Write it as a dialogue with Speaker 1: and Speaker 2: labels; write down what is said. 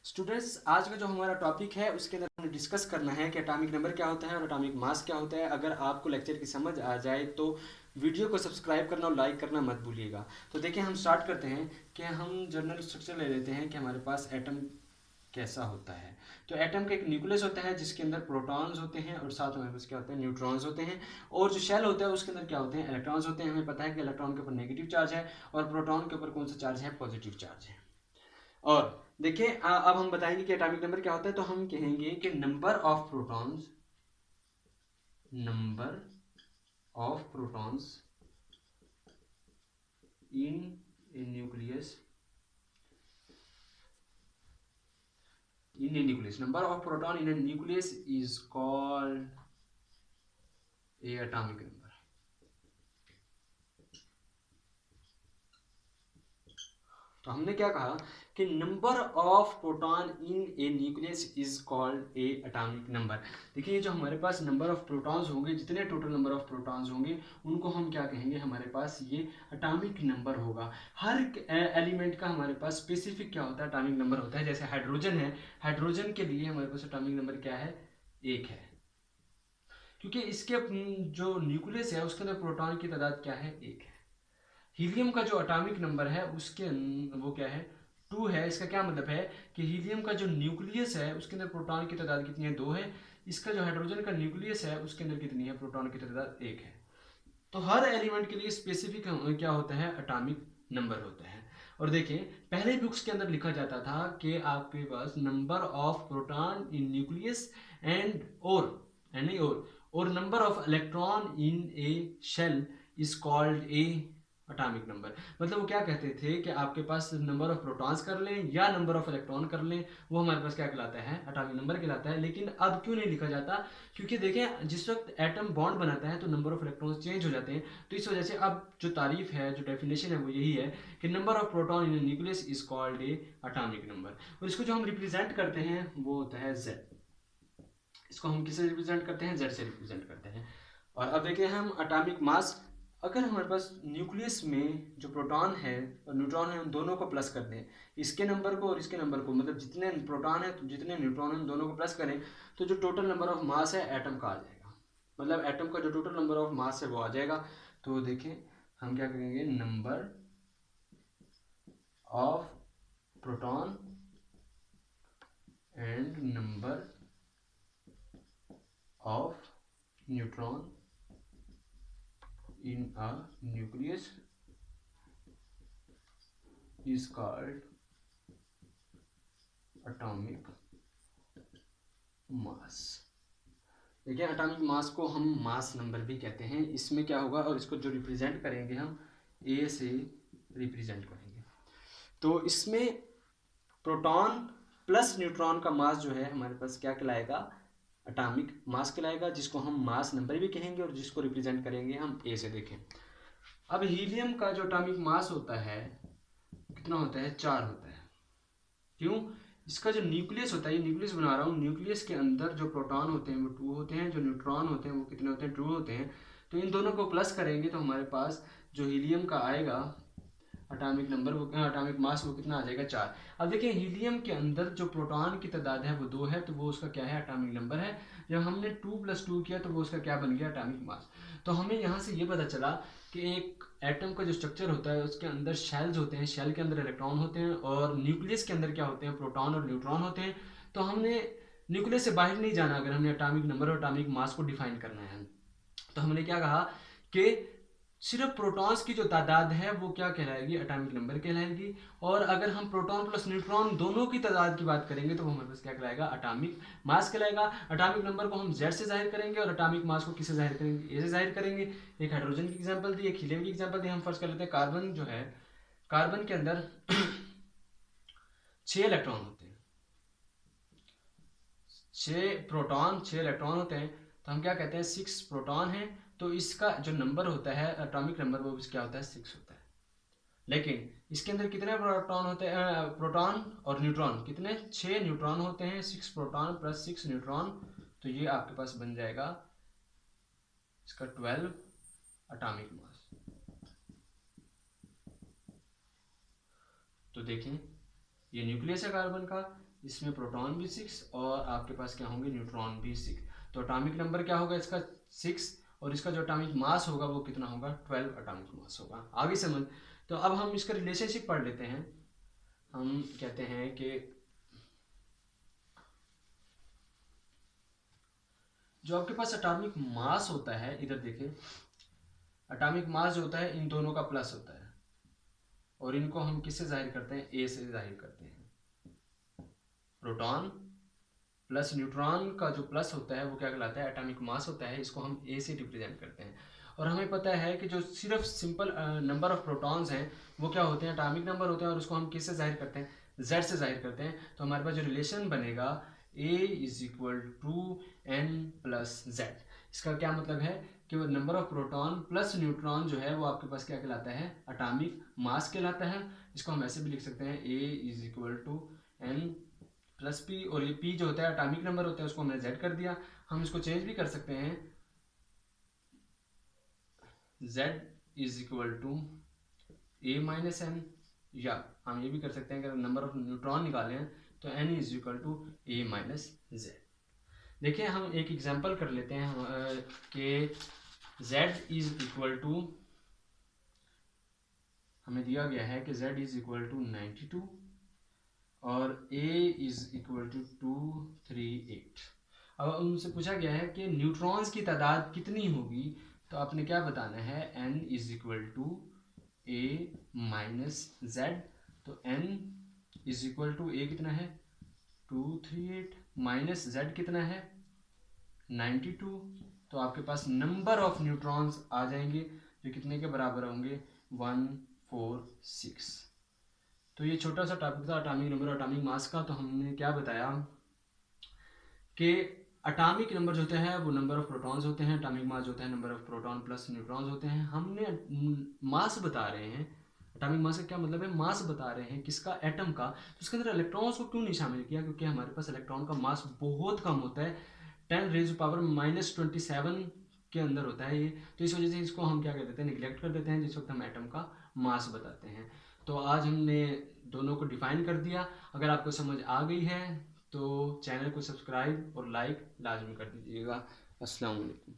Speaker 1: Students, आज का जो हमारा टॉपिक है उसके अंदर हमें डिस्कस करना है कि एटॉमिक नंबर क्या होता है और एटॉमिक मास क्या होता है। अगर आपको लेक्चर की समझ आ जाए तो वीडियो को सब्सक्राइब करना और लाइक करना मत भूलिएगा। तो देखिए, हम स्टार्ट करते हैं कि हम जनरल स्ट्रक्चर ले लेते हैं कि हमारे पास एटम कैसा होता है। तो एटम का एक न्यूक्लियस होता है जिसके अंदर प्रोटॉन्स होते हैं और साथ में हमारे पास क्या होते हैं, न्यूट्रॉन्स होते हैं। और जो शेल होता है उसके अंदर क्या होते हैं, इलेक्ट्रॉन्स होते हैं। हमें पता है कि इलेक्ट्रॉन के ऊपर नेगेटिव चार्ज है और प्रोटॉन के ऊपर कौन सा चार्ज है, पॉजिटिव चार्ज है। और देखिए, अब हम बताएंगे कि एटॉमिक नंबर क्या होता है। तो हम कहेंगे कि number of protons in A nucleus number of proton in A nucleus is called a atomic number. तो हमने क्या कहा कि number of proton in A nucleus is called a atomic number. देखिए, ये जो हमारे पास नंबर ऑफ प्रोटॉन्स होंगे, जितने टोटल नंबर ऑफ प्रोटॉन्स होंगे उनको हम क्या कहेंगे, हमारे पास ये एटॉमिक नंबर होगा। हर एलिमेंट का हमारे पास स्पेसिफिक क्या होता है, एटॉमिक नंबर होता है। जैसे हाइड्रोजन है, हाइड्रोजन के लिए हमारे पास एटॉमिक नंबर क्या है, 1 है, क्योंकि इसके जो न्यूक्लियस है उसके अंदर प्रोटॉन की तादाद क्या है, 1 है। हीलियम का जो एटॉमिक नंबर है उसके वो क्या है, 2 है। इसका क्या मतलब है कि हीलियम का जो न्यूक्लियस है उसके अंदर प्रोटॉन की तादाद कितनी है, 2 है। इसका जो हाइड्रोजन का न्यूक्लियस है उसके अंदर कितनी है, प्रोटॉन की तादाद 1 है। तो हर एलिमेंट के लिए स्पेसिफिक क्या होता है, एटॉमिक नंबर होता है। और देखिए, पहले बुक्स के अंदर लिखा जाता था कि आपके पास number of proton in nucleus and और number of electron in a shell is called a atomic number. मतलब वो क्या कहते थे कि आपके पास नंबर ऑफ प्रोटॉन्स कर लें या नंबर ऑफ इलेक्ट्रॉन कर लें, वो हमारे पास क्या कहलाता है, एटॉमिक नंबर कहलाता है। लेकिन अब क्यों नहीं लिखा जाता, क्योंकि देखें, जिस वक्त एटम बॉन्ड बनाता है तो नंबर ऑफ इलेक्ट्रॉन्स चेंज हो जाते हैं। तो इस वजह से अब जो तारीफ है, जो डेफिनेशन है वो यही है कि number of proton in nucleus is called a atomic number. और इसको जो हम रिप्रेजेंट करते हैं वो होता है जेड। इसको हम किससे रिप्रेजेंट करते हैं, जेड से रिप्रेजेंट करते हैं। और अब देखिए, हम एटॉमिक मास, अगर हमारे पास न्यूक्लियस में जो प्रोटॉन है और न्यूट्रॉन है उन दोनों को प्लस कर दें, इसके नंबर को और इसके नंबर को, मतलब जितने प्रोटॉन है तो जितने न्यूट्रॉन है उन दोनों को प्लस करें, तो जो टोटल नंबर ऑफ मास है एटम का आ जाएगा। मतलब एटम का जो टोटल नंबर ऑफ मास है वो आ जाएगा। तो देखें, हम क्या करेंगे, number of proton and number of neutron in a nucleus is called atomic mass। देखिए, एटॉमिक मास को हम मास नंबर भी कहते हैं। इसमें क्या होगा, और इसको जो रिप्रेजेंट करेंगे हम ए से रिप्रेजेंट करेंगे। तो इसमें प्रोटॉन प्लस न्यूट्रॉन का मास जो है हमारे पास क्या कहलाएगा, एटॉमिक मास कहलाएगा, जिसको हम मास नंबर भी कहेंगे और जिसको रिप्रेजेंट करेंगे हम ए से। देखें, अब हीलियम का जो एटॉमिक मास होता है कितना होता है, 4 होता है। क्यों, इसका जो न्यूक्लियस होता है, ये न्यूक्लियस बना रहा हूँ, न्यूक्लियस के अंदर जो प्रोटॉन होते हैं वो 2 होते हैं, जो न्यूट्रॉन होते हैं वो कितने होते हैं, 2 होते हैं। तो इन दोनों को प्लस करेंगे तो हमारे पास जो हीलियम का आएगा एटॉमिक नंबर, वो एटॉमिक मास वो कितना आ जाएगा, 4। अब देखिए, हीलियम के अंदर जो प्रोटॉन की तादाद है वो 2 है, तो वो उसका क्या है, एटॉमिक नंबर है। जब हमने 2 + 2 किया तो वो उसका क्या बन गया, एटॉमिक मास। तो हमें यहाँ से ये पता चला कि एक एटम का जो स्ट्रक्चर होता है उसके अंदर शेल्स होते हैं, शेल के अंदर इलेक्ट्रॉन होते हैं और न्यूक्लियस के अंदर क्या होते हैं, प्रोटॉन और न्यूट्रॉन होते हैं। तो हमने न्यूक्लियस से बाहर नहीं जाना अगर हमने एटॉमिक नंबर और एटॉमिक मास को डिफाइन करना है। तो हमने क्या कहा कि सिर्फ प्रोटॉन्स की जो तादाद है वो क्या कहलाएगी, एटॉमिक नंबर कहलाएगी। और अगर हम प्रोटॉन प्लस न्यूट्रॉन दोनों की तादाद की बात करेंगे तो हमारे पास क्या कहलाएगा, एटॉमिक मास कहलाएगा। एटॉमिक नंबर को हम जेड से जाहिर करेंगे और एटॉमिक मास को किससे जाहिर करेंगे, ए से जाहिर करेंगे। एक हाइड्रोजन की एग्जांपल दी, एक हीलियम की एग्जांपल दी। हम फर्स्ट कर लेते हैं कार्बन जो है, कार्बन के अंदर 6 इलेक्ट्रॉन होते हैं, 6 इलेक्ट्रॉन होते हैं। तो हम क्या कहते हैं, 6 प्रोटॉन है। तो इसका जो नंबर होता है, एटॉमिक नंबर, वो क्या होता है, 6 होता है। लेकिन इसके अंदर कितने प्रोटॉन होते हैं, प्रोटॉन और न्यूट्रॉन कितने, 6 न्यूट्रॉन होते हैं, 6 प्रोटॉन प्लस 6 न्यूट्रॉन। तो ये आपके पास बन जाएगा इसका 12 एटॉमिक मास। तो देखें, ये न्यूक्लियस है कार्बन का, इसमें प्रोटॉन भी 6 और आपके पास क्या होंगे, न्यूट्रॉन भी 6। तो एटॉमिक नंबर क्या होगा इसका 6 और इसका जो एटॉमिक मास होगा वो कितना होगा, 12 एटॉमिक मास होगा। आगे समझ। तो अब हम इसका रिलेशनशिप पढ़ लेते हैं। हम कहते हैं कि जो आपके पास एटॉमिक मास होता है, इधर देखिए, एटॉमिक मास जो होता है इन दोनों का प्लस होता है और इनको हम किससे जाहिर करते हैं, ए से जाहिर करते हैं। प्रोटॉन प्लस न्यूट्रॉन का जो प्लस होता है वो क्या कहलाता है, एटॉमिक मास होता है। इसको हम ए से रिप्रेजेंट करते हैं। और हमें पता है कि जो सिर्फ सिंपल नंबर ऑफ प्रोटॉन्स हैं वो क्या होते हैं, एटॉमिक नंबर होते हैं और उसको हम किससे जाहिर करते हैं, जेड से जाहिर करते हैं। तो हमारे पास जो रिलेशन बनेगा A is equal to N plus Z. इसका क्या मतलब है कि वो number of proton plus neutron जो है वो आपके पास क्या कहलाता है, एटॉमिक मास कहलाता है। इसको हम ऐसे भी लिख सकते हैं, A is equal to N plus P, और ये पी जो होता है एटॉमिक नंबर होता है उसको हमने जेड कर दिया। हम इसको चेंज भी कर सकते हैं, Z is equal to A minus N, या हम ये भी कर सकते हैं कि नंबर ऑफ न्यूट्रॉन निकालें तो N is equal to A minus Z. देखिए हम एक एग्जांपल कर लेते हैं कि z इज इक्वल टू, हमें दिया गया है कि z इज इक्वल टू 92 और a इज इक्वल टू 238। अब उनसे पूछा गया है कि न्यूट्रॉन्स की तादाद कितनी होगी, तो आपने क्या बताना है, n is equal to a minus Z. तो n is equal to a कितना है 238 माइनस z कितना है 92। तो आपके पास नंबर ऑफ न्यूट्रॉन्स आ जाएंगे जो कितने के बराबर होंगे, 146। तो ये छोटा सा टॉपिक था एटॉमिक नंबर और एटॉमिक मास का। तो हमने क्या बताया कि एटॉमिक नंबर जो होते हैं वो नंबर ऑफ प्रोटॉन्स होते हैं, एटॉमिक मास जो होता है number of proton plus neutrons होते हैं। हमने मास बता रहे हैं, एटॉमिक मास का क्या मतलब है, मास बता रहे हैं किसका, एटम का। तो उसके अंदर इलेक्ट्रॉन्स को क्यों नहीं शामिल किया, क्योंकि हमारे पास इलेक्ट्रॉन का मास बहुत कम होता है, 10 रेज़ पावर -27 के अंदर होता है ये। तो इस वजह से इसको हम क्या कर देते हैं, निगलेक्ट कर देते हैं जिस वक्त हम एटम का मास बताते हैं। तो आज हमने दोनों को डिफाइन कर दिया। अगर आपको समझ आ गई है तो चैनल को सब्सक्राइब और लाइक लाजमी कर दीजिएगा। अस्सलाम वालेकुम।